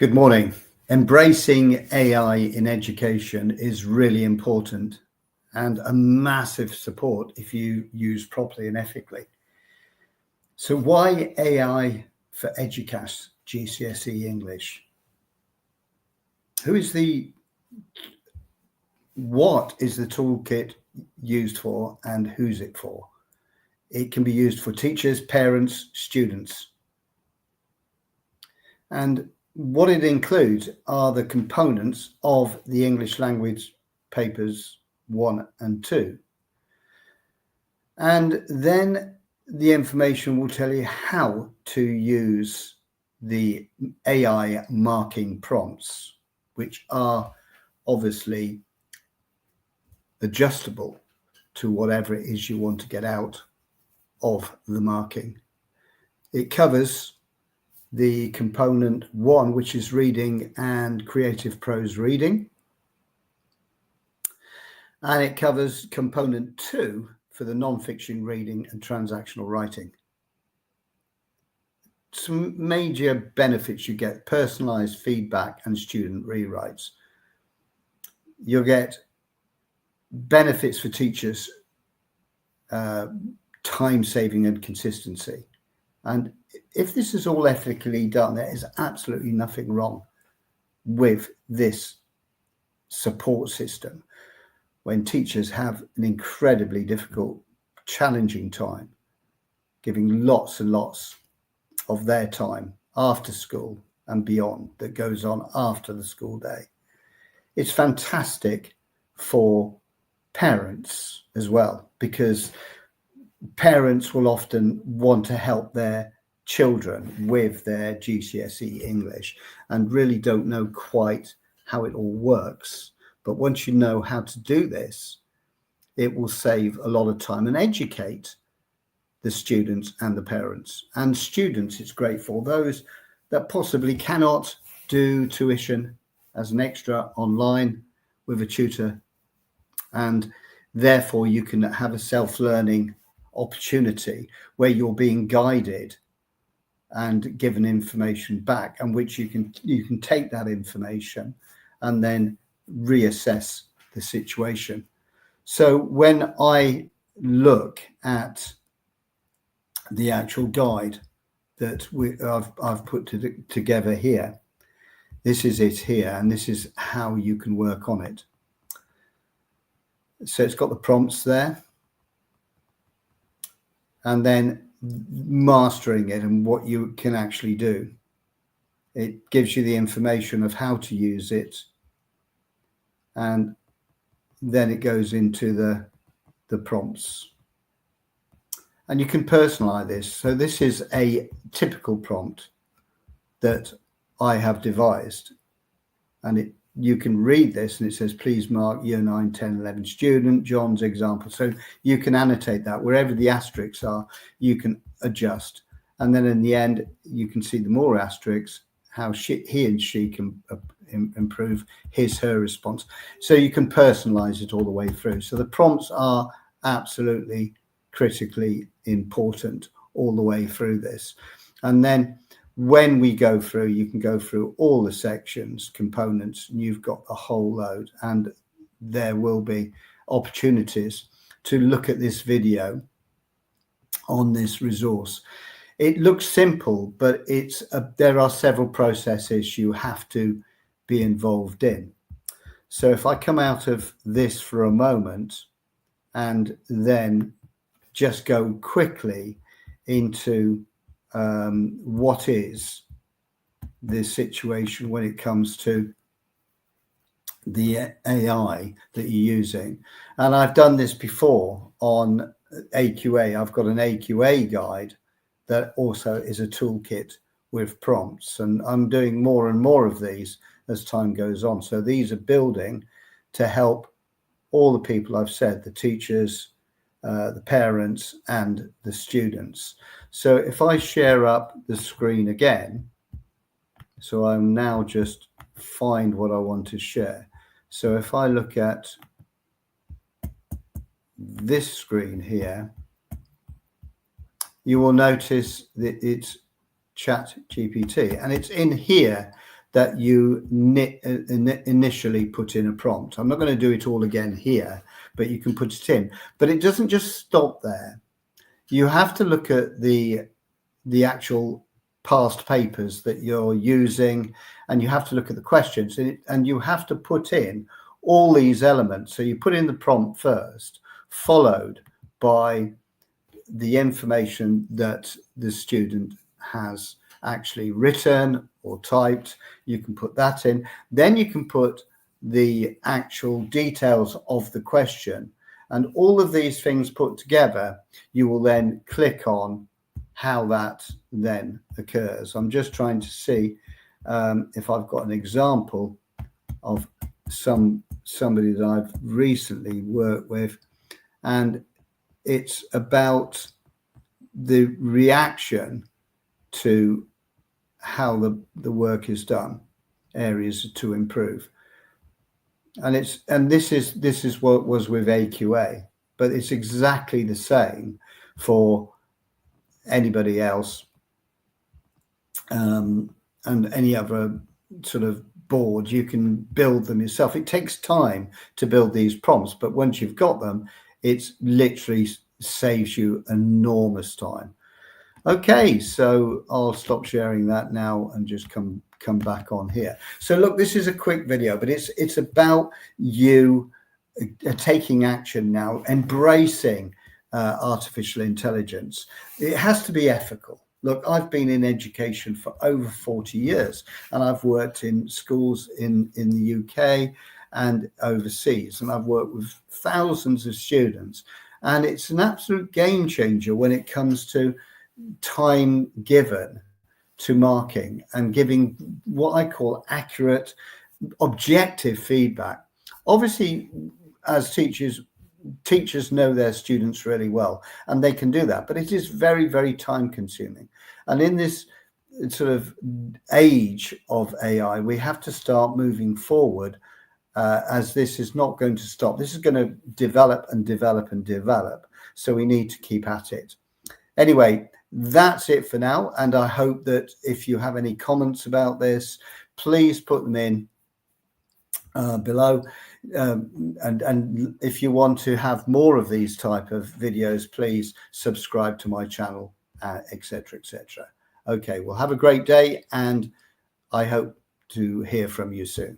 Good morning. Embracing AI in education is really important and a massive support if you use properly and ethically. So why AI for Eduqas GCSE English? What is the toolkit used for and who's it for? It can be used for teachers, parents, students. And what it includes are the components of the English language papers 1 and 2. And then the information will tell you how to use the AI marking prompts, which are obviously adjustable to whatever it is you want to get out of the marking. It covers the component 1, which is reading and creative prose reading. And it covers component 2 for the non-fiction reading and transactional writing. Some major benefits you get: personalised feedback and student rewrites. You'll get benefits for teachers, time saving and consistency. And if this is all ethically done, there is absolutely nothing wrong with this support system when teachers have an incredibly difficult, challenging time, giving lots and lots of their time after school and beyond that goes on after the school day. It's fantastic for parents as well, because parents will often want to help their children with their GCSE English and really don't know quite how it all works. But once you know how to do this, it will save a lot of time and educate the students and the parents. And students, it's great for those that possibly cannot do tuition as an extra online with a tutor, and therefore you can have a self-learning opportunity where you're being guided and given information back, and which you can take that information and then reassess the situation. So when I look at the actual guide that I've put together here, this is it here, and this is how you can work on it. So it's got the prompts there, and then mastering it and what you can actually do. It gives you the information of how to use it, and then it goes into the prompts. And you can personalize this. So this is a typical prompt that I have devised, and you can read this, and it says, please mark year 9, 10, 11 student, John's example. So you can annotate that wherever the asterisks are, you can adjust. And then in the end, you can see the more asterisks, how he and she can improve her response. So you can personalize it all the way through. So the prompts are absolutely critically important all the way through this. And then when we go through, you can go through all the sections, components, and you've got a whole load. And there will be opportunities to look at this video on this resource. It looks simple, but there are several processes you have to be involved in. So if I come out of this for a moment and then just go quickly into what is the situation when it comes to the AI that you're using. And I've done this before on AQA. I've got an AQA guide that also is a toolkit with prompts, and I'm doing more and more of these as time goes on. So these are building to help all the people I've said, the teachers, the parents and the students. So if I share up the screen again, so I'm now just find what I want to share. So if I look at this screen here, you will notice that it's Chat GPT, and it's in here that you initially put in a prompt. I'm not going to do it all again here, but you can put it in. But it doesn't just stop there. You have to look at the actual past papers that you're using, and you have to look at the questions, and you have to put in all these elements. So you put in the prompt first, followed by the information that the student has actually written or typed. You can put that in. Then you can put the actual details of the question, and all of these things put together, you will then click on how that then occurs. I'm just trying to see if I've got an example of somebody that I've recently worked with, and it's about the reaction to how the work is done, areas to improve. And this is what was with AQA, but it's exactly the same for anybody else, and any other sort of board. You can build them yourself. It takes time to build these prompts, but once you've got them, it's literally saves you enormous time. Okay, so I'll stop sharing that now and just come back on here. So look, this is a quick video, but it's about you taking action now, embracing artificial intelligence. It has to be ethical. Look, I've been in education for over 40 years, and I've worked in schools in the UK and overseas, and I've worked with thousands of students, and it's an absolute game changer when it comes to time given to marking and giving what I call accurate, objective feedback. Obviously, as teachers know their students really well, and they can do that, but it is very, very time consuming. And in this sort of age of AI, we have to start moving forward, as this is not going to stop. This is going to develop and develop and develop. So we need to keep at it. Anyway, that's it for now. And I hope that if you have any comments about this, please put them in below. And if you want to have more of these type of videos, please subscribe to my channel, etc., etc. Okay, well, have a great day, and I hope to hear from you soon.